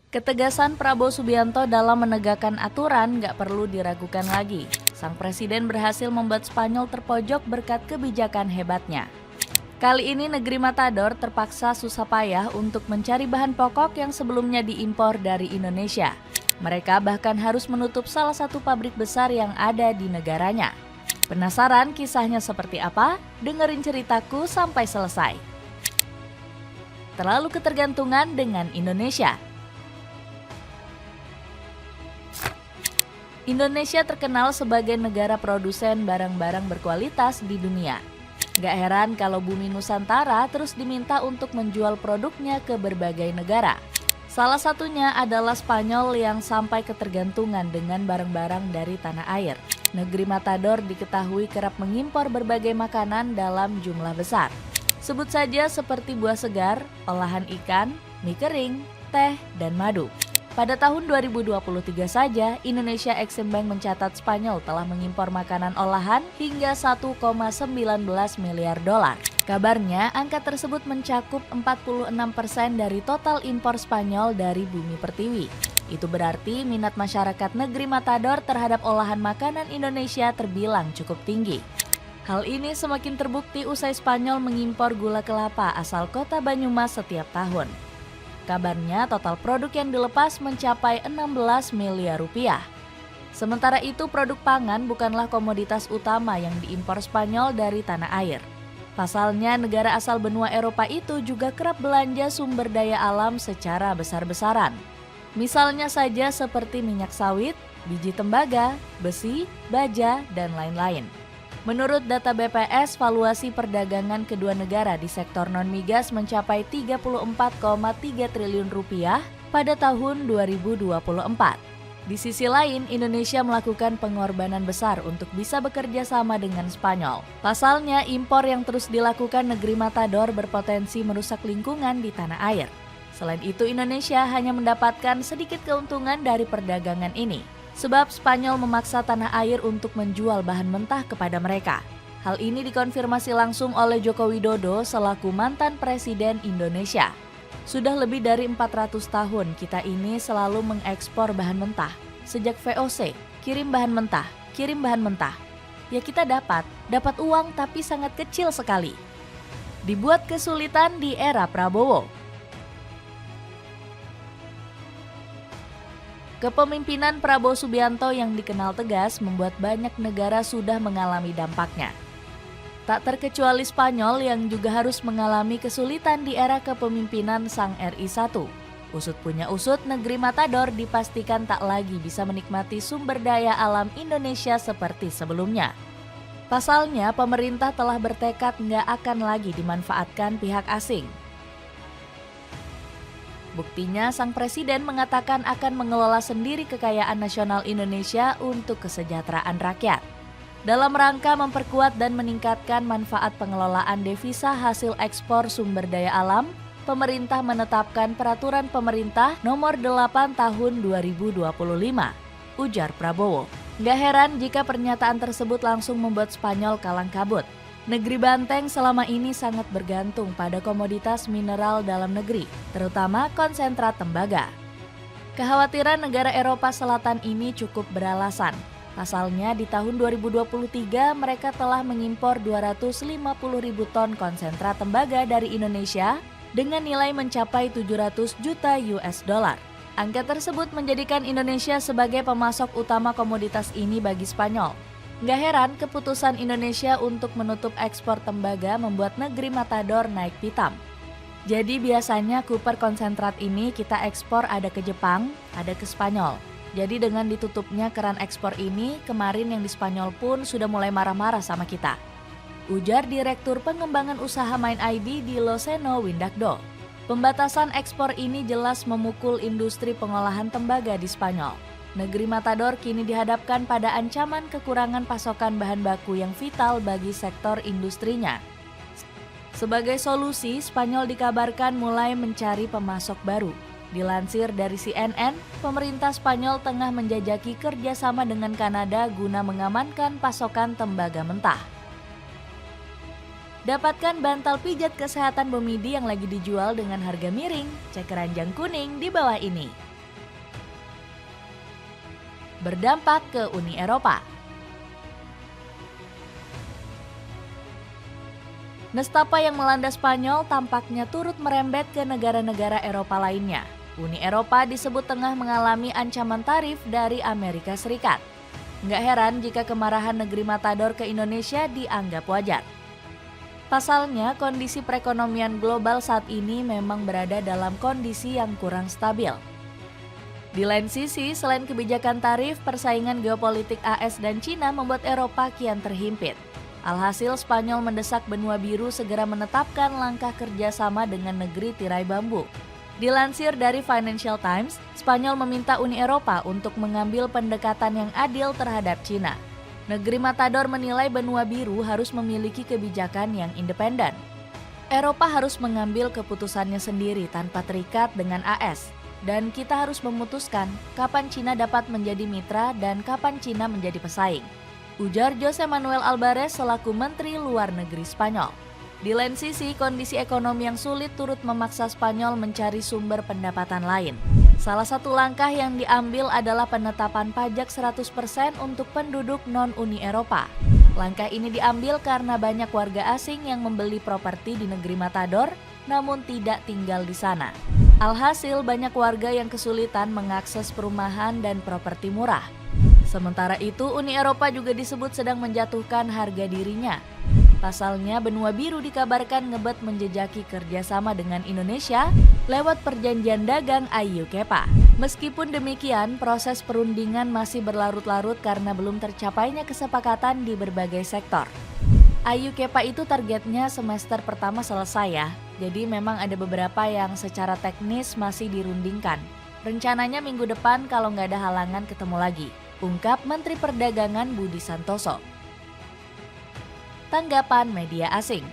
Ketegasan Prabowo Subianto dalam menegakkan aturan nggak perlu diragukan lagi. Sang presiden berhasil membuat Spanyol terpojok berkat kebijakan hebatnya. Kali ini negeri Matador terpaksa susah payah untuk mencari bahan pokok yang sebelumnya diimpor dari Indonesia. Mereka bahkan harus menutup salah satu pabrik besar yang ada di negaranya. Penasaran kisahnya seperti apa? Dengerin ceritaku sampai selesai. Terlalu ketergantungan dengan Indonesia. Indonesia terkenal sebagai negara produsen barang-barang berkualitas di dunia. Gak heran kalau bumi Nusantara terus diminta untuk menjual produknya ke berbagai negara. Salah satunya adalah Spanyol yang sampai ketergantungan dengan barang-barang dari tanah air. Negeri Matador diketahui kerap mengimpor berbagai makanan dalam jumlah besar. Sebut saja seperti buah segar, olahan ikan, mie kering, teh, dan madu. Pada tahun 2023 saja, Indonesia Exim Bank mencatat Spanyol telah mengimpor makanan olahan hingga 1,19 miliar dolar. Kabarnya, angka tersebut mencakup 46% dari total impor Spanyol dari bumi pertiwi. Itu berarti minat masyarakat negeri Matador terhadap olahan makanan Indonesia terbilang cukup tinggi. Hal ini semakin terbukti usai Spanyol mengimpor gula kelapa asal kota Banyumas setiap tahun. Kabarnya total produk yang dilepas mencapai 16 miliar rupiah. Sementara itu produk pangan bukanlah komoditas utama yang diimpor Spanyol dari tanah air. Pasalnya negara asal benua Eropa itu juga kerap belanja sumber daya alam secara besar-besaran. Misalnya saja seperti minyak sawit, biji tembaga, besi, baja, dan lain-lain. Menurut data BPS, valuasi perdagangan kedua negara di sektor non-migas mencapai 34,3 triliun rupiah pada tahun 2024. Di sisi lain, Indonesia melakukan pengorbanan besar untuk bisa bekerja sama dengan Spanyol. Pasalnya, impor yang terus dilakukan negeri Matador berpotensi merusak lingkungan di tanah air. Selain itu, Indonesia hanya mendapatkan sedikit keuntungan dari perdagangan ini. Sebab Spanyol memaksa tanah air untuk menjual bahan mentah kepada mereka. Hal ini dikonfirmasi langsung oleh Joko Widodo selaku mantan Presiden Indonesia. Sudah lebih dari 400 tahun kita ini selalu mengekspor bahan mentah. Sejak VOC, kirim bahan mentah, kirim bahan mentah. Ya kita dapat uang tapi sangat kecil sekali. Dibuat kesulitan di era Prabowo. Kepemimpinan Prabowo Subianto yang dikenal tegas membuat banyak negara sudah mengalami dampaknya. Tak terkecuali Spanyol yang juga harus mengalami kesulitan di era kepemimpinan Sang RI1. Usut punya usut, negeri Matador dipastikan tak lagi bisa menikmati sumber daya alam Indonesia seperti sebelumnya. Pasalnya, pemerintah telah bertekad nggak akan lagi dimanfaatkan pihak asing. Buktinya, sang presiden mengatakan akan mengelola sendiri kekayaan nasional Indonesia untuk kesejahteraan rakyat. Dalam rangka memperkuat dan meningkatkan manfaat pengelolaan devisa hasil ekspor sumber daya alam, pemerintah menetapkan Peraturan Pemerintah Nomor 8 Tahun 2025, ujar Prabowo. Gak heran jika pernyataan tersebut langsung membuat Spanyol kalang kabut. Negeri Banteng selama ini sangat bergantung pada komoditas mineral dalam negeri, terutama konsentrat tembaga. Kekhawatiran negara Eropa Selatan ini cukup beralasan. Pasalnya di tahun 2023 mereka telah mengimpor 250.000 ton konsentrat tembaga dari Indonesia dengan nilai mencapai 700 juta US dollar. Angka tersebut menjadikan Indonesia sebagai pemasok utama komoditas ini bagi Spanyol. Gak heran keputusan Indonesia untuk menutup ekspor tembaga membuat negeri Matador naik pitam. Jadi biasanya kuper konsentrat ini kita ekspor ada ke Jepang, ada ke Spanyol. Jadi dengan ditutupnya keran ekspor ini, kemarin yang di Spanyol pun sudah mulai marah-marah sama kita. Ujar Direktur Pengembangan Usaha Main ID di Loseno Windakdo. Pembatasan ekspor ini jelas memukul industri pengolahan tembaga di Spanyol. Negeri Matador kini dihadapkan pada ancaman kekurangan pasokan bahan baku yang vital bagi sektor industrinya. Sebagai solusi, Spanyol dikabarkan mulai mencari pemasok baru. Dilansir dari CNN, pemerintah Spanyol tengah menjajaki kerjasama dengan Kanada guna mengamankan pasokan tembaga mentah. Dapatkan bantal pijat kesehatan Bomidi yang lagi dijual dengan harga miring. Cek keranjang kuning di bawah ini. berdampak ke Uni Eropa. Nestapa yang melanda Spanyol tampaknya turut merembet ke negara-negara Eropa lainnya. Uni Eropa disebut tengah mengalami ancaman tarif dari Amerika Serikat. Nggak heran jika kemarahan negeri Matador ke Indonesia dianggap wajar. Pasalnya, kondisi perekonomian global saat ini memang berada dalam kondisi yang kurang stabil. Di lain sisi, selain kebijakan tarif, persaingan geopolitik AS dan Cina membuat Eropa kian terhimpit. Alhasil, Spanyol mendesak benua biru segera menetapkan langkah kerjasama dengan negeri tirai bambu. Dilansir dari Financial Times, Spanyol meminta Uni Eropa untuk mengambil pendekatan yang adil terhadap Cina. Negeri Matador menilai benua biru harus memiliki kebijakan yang independen. Eropa harus mengambil keputusannya sendiri tanpa terikat dengan AS. Dan kita harus memutuskan kapan Cina dapat menjadi mitra dan kapan Cina menjadi pesaing, ujar José Manuel Álvarez selaku Menteri Luar Negeri Spanyol. Di lain sisi, kondisi ekonomi yang sulit turut memaksa Spanyol mencari sumber pendapatan lain. Salah satu langkah yang diambil adalah penetapan pajak 100% untuk penduduk non-Uni Eropa. Langkah ini diambil karena banyak warga asing yang membeli properti di negeri Matador namun tidak tinggal di sana. Alhasil, banyak warga yang kesulitan mengakses perumahan dan properti murah. Sementara itu, Uni Eropa juga disebut sedang menjatuhkan harga dirinya. Pasalnya, benua biru dikabarkan ngebet menjejaki kerjasama dengan Indonesia lewat perjanjian dagang AYU-KEPA. Meskipun demikian, proses perundingan masih berlarut-larut karena belum tercapainya kesepakatan di berbagai sektor. AYU-KEPA itu targetnya semester pertama selesai ya, jadi memang ada beberapa yang secara teknis masih dirundingkan. Rencananya minggu depan kalau nggak ada halangan ketemu lagi, ungkap Menteri Perdagangan Budi Santoso. Tanggapan media asing.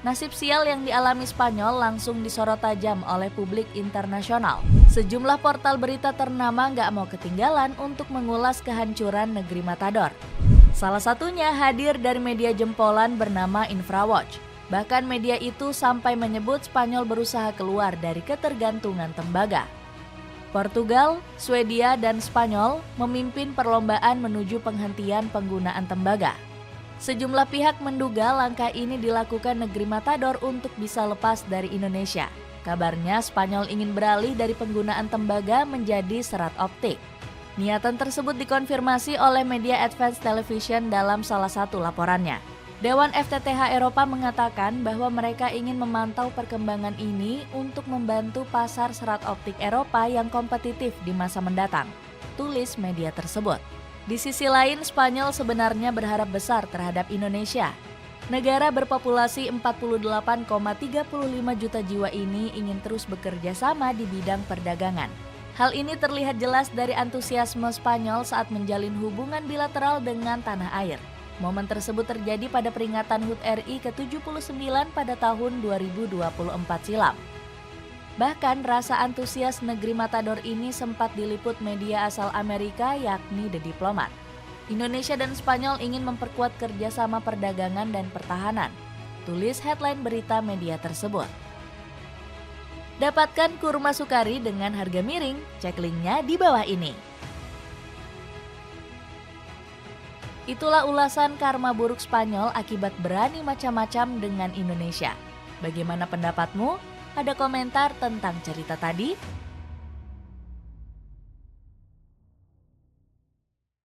Nasib sial yang dialami Spanyol langsung disorot tajam oleh publik internasional. Sejumlah portal berita ternama nggak mau ketinggalan untuk mengulas kehancuran negeri Matador. Salah satunya hadir dari media jempolan bernama Infrawatch. Bahkan media itu sampai menyebut Spanyol berusaha keluar dari ketergantungan tembaga. Portugal, Swedia, dan Spanyol memimpin perlombaan menuju penghentian penggunaan tembaga. Sejumlah pihak menduga langkah ini dilakukan negeri Matador untuk bisa lepas dari Indonesia. Kabarnya Spanyol ingin beralih dari penggunaan tembaga menjadi serat optik. Niatan tersebut dikonfirmasi oleh media Advance Television dalam salah satu laporannya. Dewan FTTH Eropa mengatakan bahwa mereka ingin memantau perkembangan ini untuk membantu pasar serat optik Eropa yang kompetitif di masa mendatang, tulis media tersebut. Di sisi lain, Spanyol sebenarnya berharap besar terhadap Indonesia. Negara berpopulasi 48,35 juta jiwa ini ingin terus bekerja sama di bidang perdagangan. Hal ini terlihat jelas dari antusiasme Spanyol saat menjalin hubungan bilateral dengan tanah air. Momen tersebut terjadi pada peringatan HUT RI ke-79 pada tahun 2024 silam. Bahkan rasa antusias negeri Matador ini sempat diliput media asal Amerika yakni The Diplomat. Indonesia dan Spanyol ingin memperkuat kerjasama perdagangan dan pertahanan, tulis headline berita media tersebut. Dapatkan kurma sukari dengan harga miring, cek linknya di bawah ini. Itulah ulasan karma buruk Spanyol akibat berani macam-macam dengan Indonesia. Bagaimana pendapatmu? Ada komentar tentang cerita tadi?